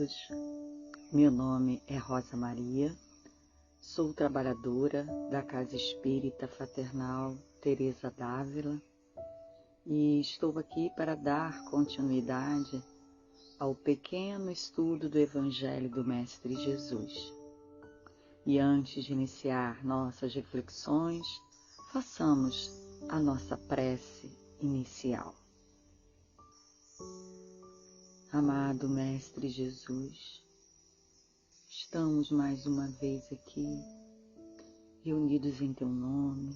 todos. Meu nome é Rosa Maria, sou trabalhadora da Casa Espírita Fraternal Teresa d'Ávila e estou aqui para dar continuidade ao pequeno estudo do Evangelho do Mestre Jesus. E antes de iniciar nossas reflexões, façamos a nossa prece inicial. Amado Mestre Jesus, estamos mais uma vez aqui, reunidos em Teu nome,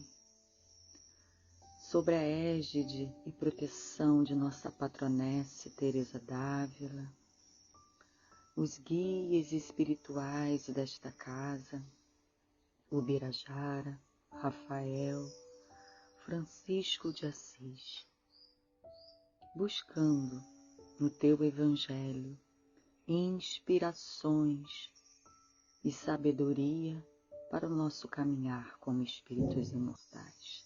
sob a égide e proteção de nossa patronesse Teresa d'Ávila, os guias espirituais desta casa, Ubirajara, Rafael, Francisco de Assis, buscando no Teu Evangelho inspirações e sabedoria para o nosso caminhar como espíritos imortais.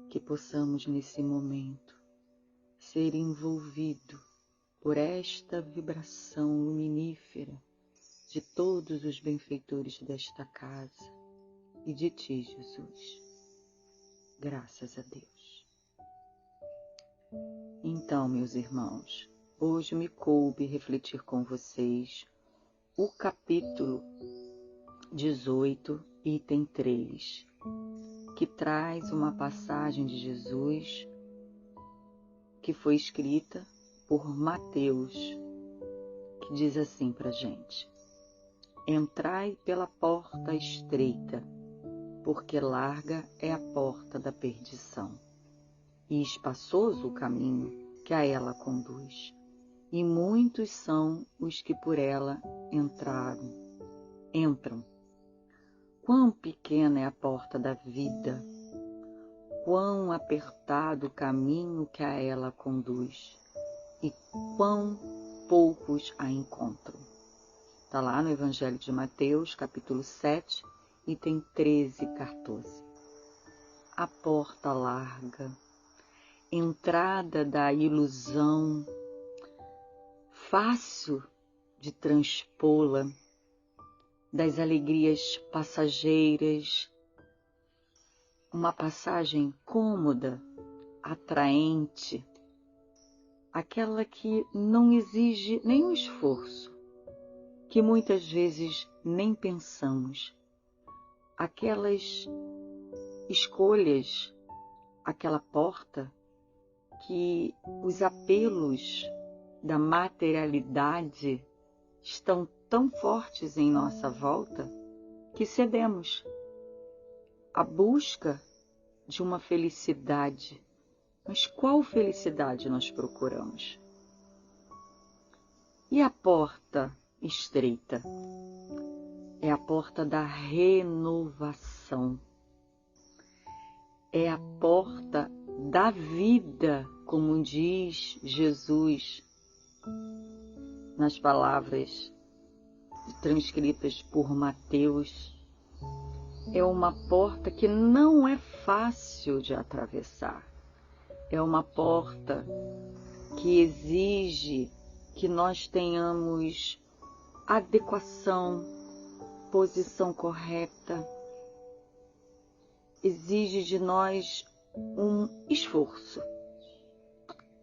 Que possamos nesse momento ser envolvidos por esta vibração luminífera de todos os benfeitores desta casa e de Ti, Jesus. Graças a Deus. Então, meus irmãos, hoje me coube refletir com vocês o capítulo 18, item 3, que traz uma passagem de Jesus que foi escrita por Mateus, que diz assim para a gente: entrai pela porta estreita, porque larga é a porta da perdição, e espaçoso o caminho que a ela conduz, e muitos são os que por ela entram. Quão pequena é a porta da vida, quão apertado o caminho que a ela conduz, e quão poucos a encontram. Está lá no Evangelho de Mateus, capítulo 7, item 13 e 14. A porta larga, entrada da ilusão, fácil de transpô-la, das alegrias passageiras, uma passagem cômoda, atraente, aquela que não exige nenhum esforço, que muitas vezes nem pensamos, aquelas escolhas, aquela porta que os apelos da materialidade estão tão fortes em nossa volta que cedemos à busca de uma felicidade. Mas qual felicidade nós procuramos? E a porta estreita? É a porta da renovação. É a porta da vida, como diz Jesus nas palavras transcritas por Mateus. É uma porta que não é fácil de atravessar. É uma porta que exige que nós tenhamos adequação, posição correta, exige de nós um esforço.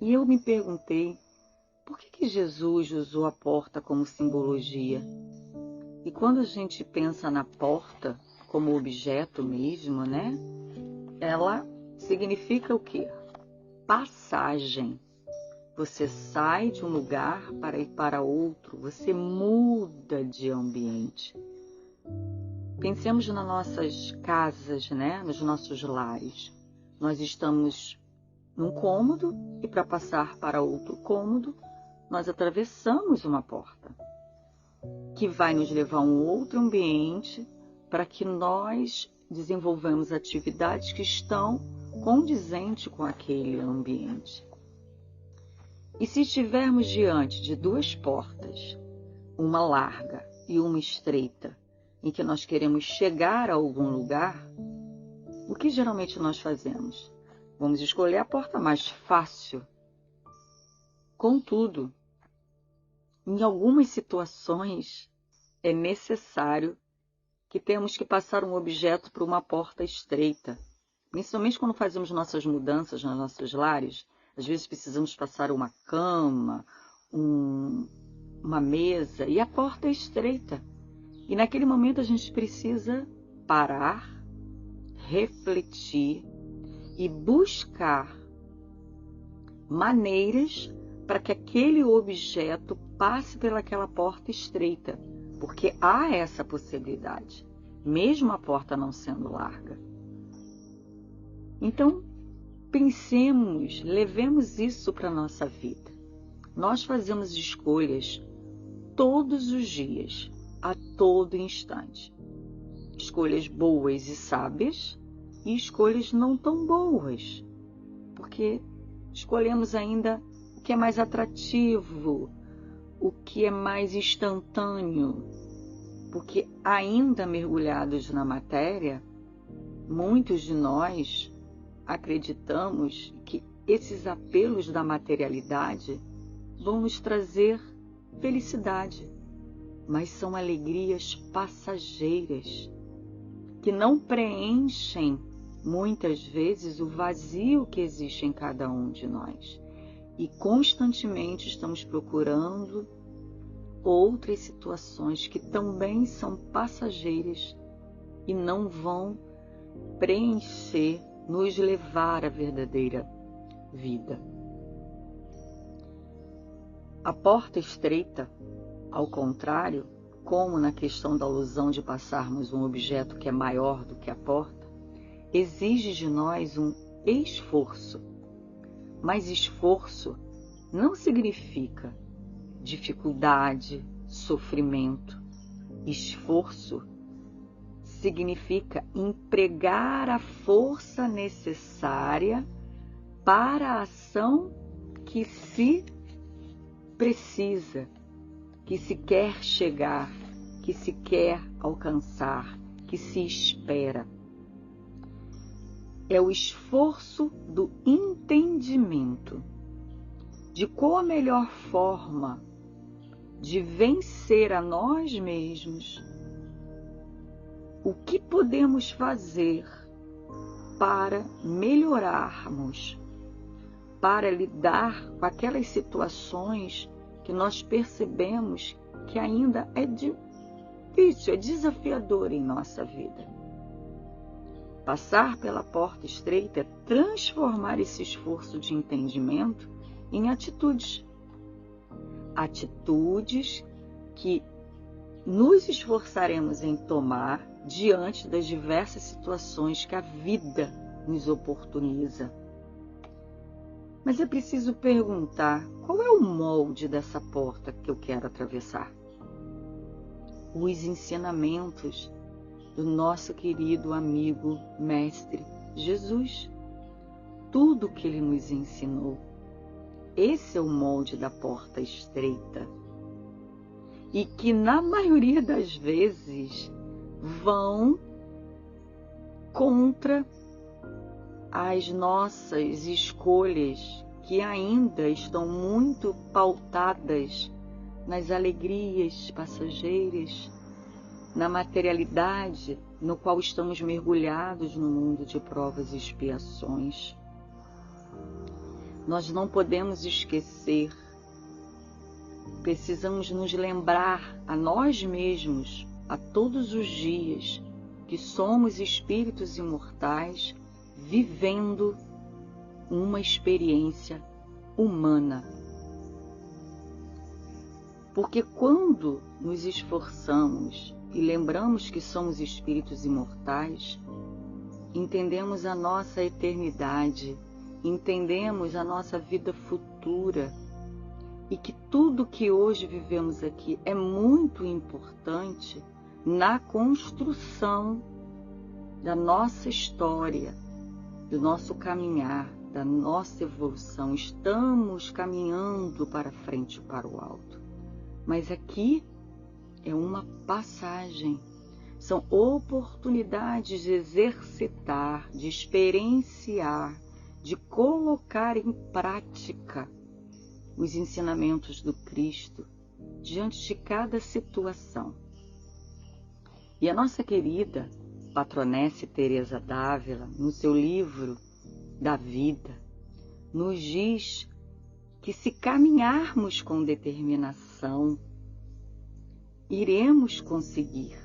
E eu me perguntei, por que Jesus usou a porta como simbologia? E quando a gente pensa na porta como objeto mesmo, né? Ela significa o quê? Passagem. Você sai de um lugar para ir para outro, você muda de ambiente. Pensemos nas nossas casas, né? Nos nossos lares. Nós estamos num cômodo e para passar para outro cômodo, nós atravessamos uma porta que vai nos levar a um outro ambiente para que nós desenvolvamos atividades que estão condizentes com aquele ambiente. E se estivermos diante de duas portas, uma larga e uma estreita, em que nós queremos chegar a algum lugar, o que geralmente nós fazemos? Vamos escolher a porta mais fácil. Contudo, Em algumas situações, é necessário que temos que passar um objeto por uma porta estreita. Principalmente quando fazemos nossas mudanças nos nossos lares, às vezes precisamos passar uma cama, uma mesa, e a porta é estreita. E naquele momento a gente precisa parar, refletir e buscar maneiras para que aquele objeto passe pelaquela porta estreita, porque há essa possibilidade, mesmo a porta não sendo larga. Então, pensemos, levemos isso para a nossa vida. Nós fazemos escolhas todos os dias, a todo instante. Escolhas boas e sábias e escolhas não tão boas, porque escolhemos ainda o que é mais atrativo, o que é mais instantâneo, porque ainda mergulhados na matéria, muitos de nós acreditamos que esses apelos da materialidade vão nos trazer felicidade, mas são alegrias passageiras que não preenchem muitas vezes o vazio que existe em cada um de nós. E constantemente estamos procurando outras situações que também são passageiras e não vão preencher, nos levar à verdadeira vida. A porta estreita, ao contrário, como na questão da ilusão de passarmos um objeto que é maior do que a porta, exige de nós um esforço. Mas esforço não significa dificuldade, sofrimento. Esforço significa empregar a força necessária para a ação que se precisa, que se quer chegar, que se quer alcançar, que se espera. É o esforço do entendimento de qual a melhor forma de vencer a nós mesmos, o que podemos fazer para melhorarmos, para lidar com aquelas situações que nós percebemos que ainda é difícil, é desafiador em nossa vida. Passar pela porta estreita é transformar esse esforço de entendimento em atitudes. Atitudes que nos esforçaremos em tomar diante das diversas situações que a vida nos oportuniza. Mas é preciso perguntar, qual é o molde dessa porta que eu quero atravessar? Os ensinamentos do nosso querido amigo Mestre Jesus. Tudo que ele nos ensinou. Esse é o molde da porta estreita. E que na maioria das vezes vão contra as nossas escolhas, que ainda estão muito pautadas nas alegrias passageiras, na materialidade no qual estamos mergulhados no mundo de provas e expiações. Nós não podemos esquecer, precisamos nos lembrar a nós mesmos, a todos os dias, que somos espíritos imortais vivendo uma experiência humana. Porque quando nos esforçamos e lembramos que somos espíritos imortais, entendemos a nossa eternidade, entendemos a nossa vida futura e que tudo que hoje vivemos aqui é muito importante na construção da nossa história, do nosso caminhar, da nossa evolução. Estamos caminhando para frente, para o alto. Mas aqui é uma passagem. São oportunidades de exercitar, de experienciar, de colocar em prática os ensinamentos do Cristo, diante de cada situação. E a nossa querida patronesse Teresa d'Ávila, no seu livro da vida, nos diz que se caminharmos com determinação, iremos conseguir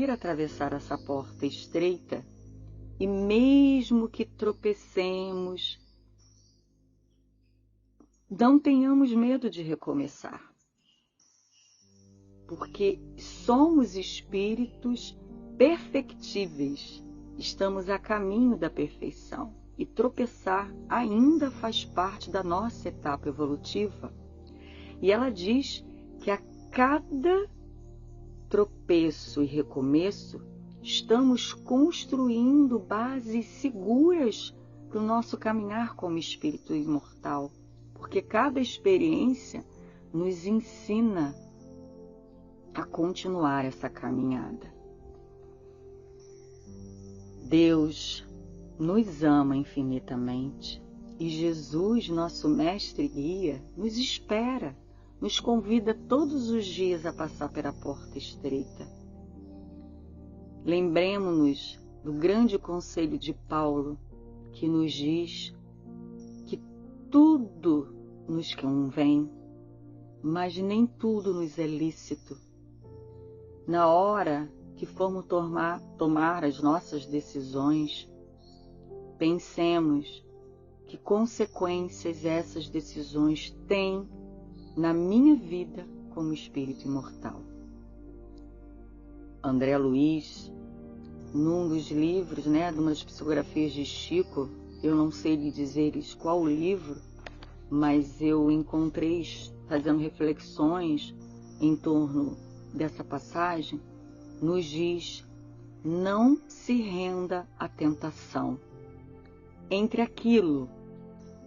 atravessar essa porta estreita, e mesmo que tropecemos, não tenhamos medo de recomeçar, porque somos espíritos perfectíveis, estamos a caminho da perfeição, e tropeçar ainda faz parte da nossa etapa evolutiva. E ela diz que a cada tropeço e recomeço, estamos construindo bases seguras para o nosso caminhar como espírito imortal, porque cada experiência nos ensina a continuar essa caminhada. Deus nos ama infinitamente e Jesus, nosso mestre e guia, nos espera, nos convida todos os dias a passar pela porta estreita. Lembremos-nos do grande conselho de Paulo, que nos diz que tudo nos convém, mas nem tudo nos é lícito. Na hora que formos tomar as nossas decisões, pensemos que consequências essas decisões têm na minha vida como espírito imortal. André Luiz, num dos livros, de uma das psicografias de Chico, eu não sei lhe dizer qual livro, mas eu encontrei fazendo reflexões em torno dessa passagem, nos diz: não se renda à tentação. Entre aquilo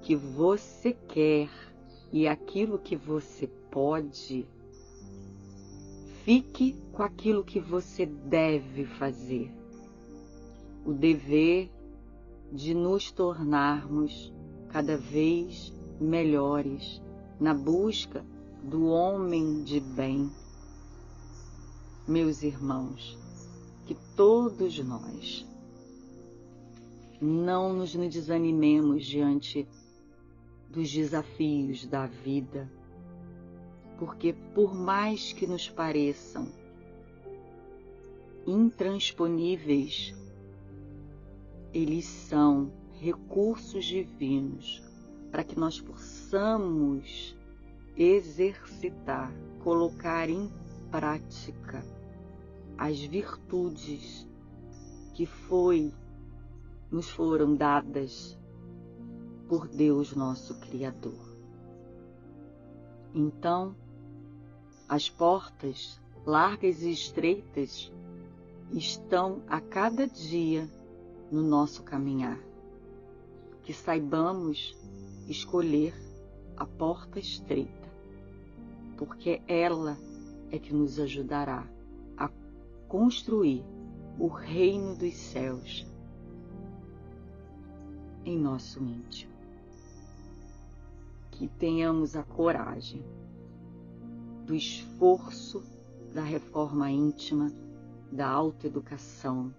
que você quer e aquilo que você pode, fique com aquilo que você deve fazer. O dever de nos tornarmos cada vez melhores na busca do homem de bem. Meus irmãos, que todos nós não nos desanimemos diante dos desafios da vida, porque por mais que nos pareçam intransponíveis, eles são recursos divinos para que nós possamos exercitar, colocar em prática as virtudes que nos foram dadas por Deus, nosso Criador. Então, as portas largas e estreitas estão a cada dia no nosso caminhar. Que saibamos escolher a porta estreita, porque ela é que nos ajudará a construir o reino dos céus em nosso íntimo. Que tenhamos a coragem do esforço da reforma íntima, da autoeducação,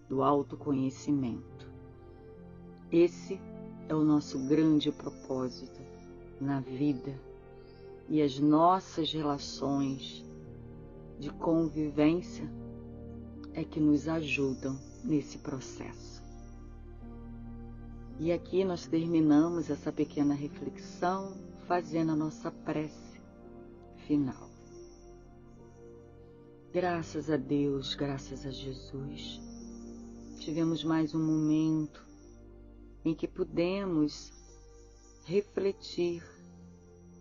do autoconhecimento. Esse é o nosso grande propósito na vida, e as nossas relações de convivência é que nos ajudam nesse processo. E aqui nós terminamos essa pequena reflexão fazendo a nossa prece final. Graças a Deus, graças a Jesus, tivemos mais um momento em que pudemos refletir,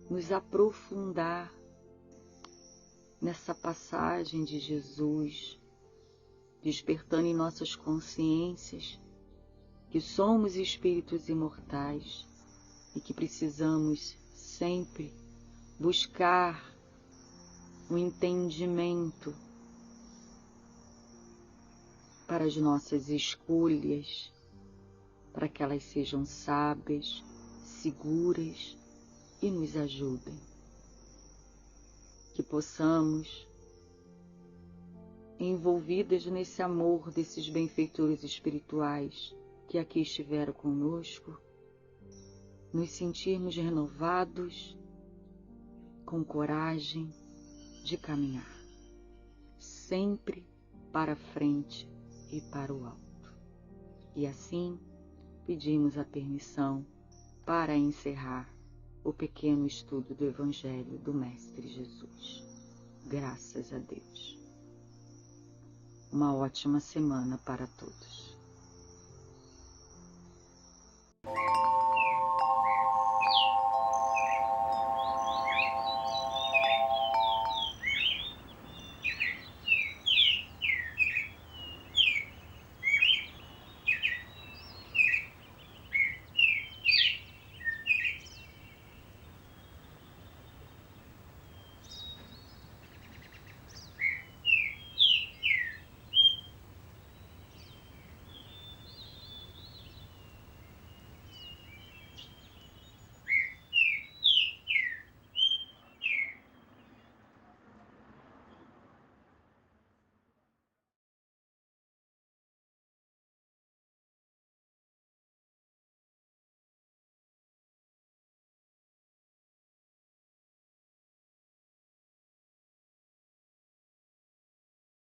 nos aprofundar nessa passagem de Jesus, despertando em nossas consciências que somos espíritos imortais e que precisamos sempre buscar o entendimento para as nossas escolhas, para que elas sejam sábias, seguras e nos ajudem. Que possamos, envolvidas nesse amor desses benfeitores espirituais que aqui estiveram conosco, nos sentirmos renovados, com coragem de caminhar, sempre para frente e para o alto. E assim, pedimos a permissão para encerrar o pequeno estudo do Evangelho do Mestre Jesus. Graças a Deus. Uma ótima semana para todos.